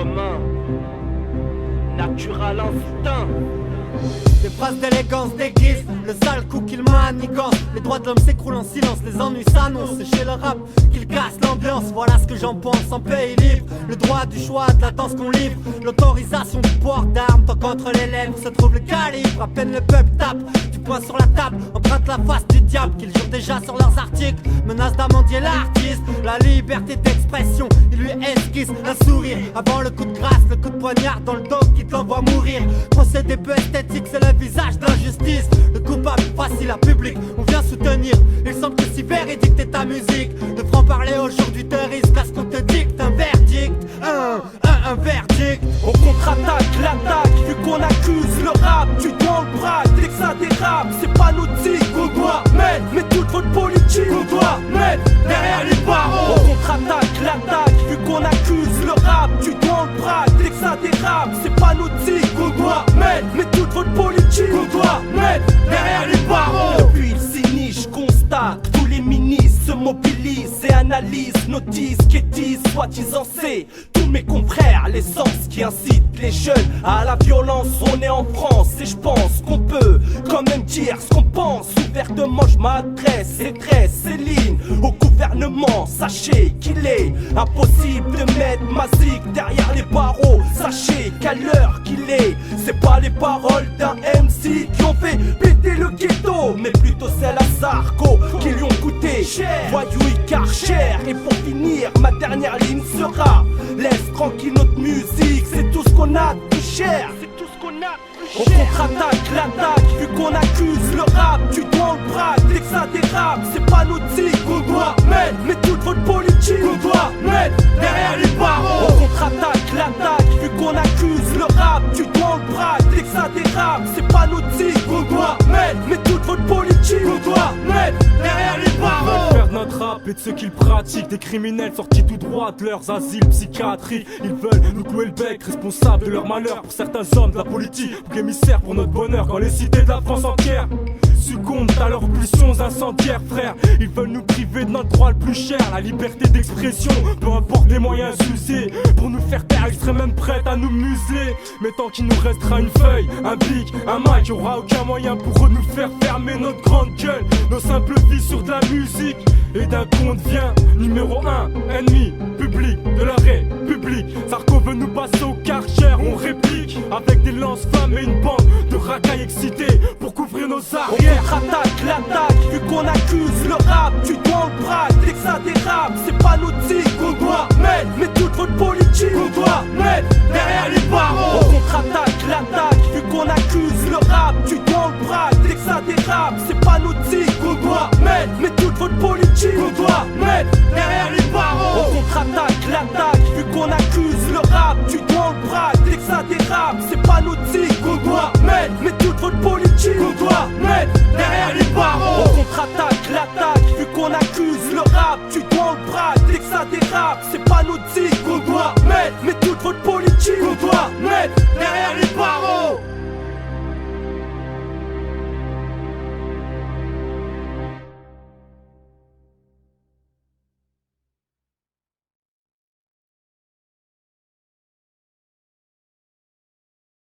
commun, natural instinct. Des phrases d'élégance déguisent le sale coup qu'il manigance. Les droits de l'homme s'écroulent en silence, les ennuis s'annoncent. C'est chez le rap qu'il casse l'ambiance. Voilà ce que j'en pense en pays libre. Le droit du choix, de la danse qu'on livre. L'autorisation du port d'armes. Tant qu'entre les lèvres se trouve le calibre. À peine le peuple tape du poing sur la table, emprunte la face du diable qu'ils jurent déjà sur leurs articles. Menace d'amendier l'artiste. La liberté d'expression, il lui esquisse un sourire avant le coup de grâce, le coup de poignard dans le dos qui te l'envoie mourir. Procédé peu esthétique, c'est le visage d'injustice. Le coupable facile à public, on vient soutenir. Il semble que si véridique est ta musique. Le franc-parler aujourd'hui te risque à ce qu'on te dicte un verdict. Un verdict. On contre-attaque l'attaque, vu qu'on accuse le rap. Tu dois le bras, dès que ça dérape. C'est pas notre tic qu'on doit mettre, mais toute votre politique qu'on doit mettre derrière les barreaux. On contre-attaque l'attaque, vu qu'on accuse le rap. Tu dois le bras, dès que ça dérape. C'est pas notre tic qu'on doit mettre, mais toute votre politique qu'on doit mettre derrière les barreaux. Depuis le cynisme, je constate tous les ministres se mobilisent et analysent nos disques, qu'étisent, soi-disant c'est tous mes confrères, l'essence qui incite les jeunes à la violence. On est en France et je pense qu'on peut quand même dire ce qu'on pense. Ouvertement je m'adresse et tresse ces lignes au gouvernement. Sachez qu'il est impossible de mettre ma zig derrière les barreaux. Sachez qu'à l'heure qu'il est, c'est pas les paroles d'un MC qui ont fait péter le ghetto, mais plutôt celles à Sarko qui lui ont coûté cher. Voyou Karcher. Et pour finir, ma dernière ligne sera: laisse tranquille notre musique, c'est tout ce qu'on a de plus cher. C'est tout ce qu'on a de plus cher. On contre-attaque l'attaque, vu qu'on accuse le rap. Tu dois le bras, dès que ça dérape. C'est pas notre tic qu'on doit mettre, mais toute votre politique qu'on doit mettre derrière les barreaux. On contre-attaque l'attaque, vu qu'on accuse le rap. Tu dois le bras, dès que ça dérape. C'est pas notre tic qu'on doit mettre, mais toute votre politique qu'on doit mettre derrière les barreaux. Faire notre rap et de ceux qui le pratiquent, des criminels sortis tout droit de leurs asiles psychiatriques. Ils veulent nous clouer le bec, responsables de leur malheur. Pour certains hommes de la politique, ou émissaires pour notre bonheur. Quand les cités de la France entière succombent à leurs pulsions incendiaires, frère. Ils veulent nous priver de notre droit le plus cher, la liberté d'expression. Peu importe les moyens usés pour nous faire taire, ils seraient même prêts à nous museler. Mais tant qu'il nous restera une feuille, un bic, un mic, y'aura aucun moyen pour eux nous faire fermer notre grande gueule. Nos simples vies sur de la musique. Et d'un coup on devient numéro 1, ennemi public de la République. Sarko veut nous passer au Karcher, on réplique avec des lance-flammes et une bande de racailles excités pour couvrir nos arrières. On contre-attaque l'attaque, vu qu'on accuse le rap. Tu dois le bras, dès que ça dérape. C'est pas notre tic qu'on doit mettre, mais toute votre politique qu'on doit mettre derrière les barreaux.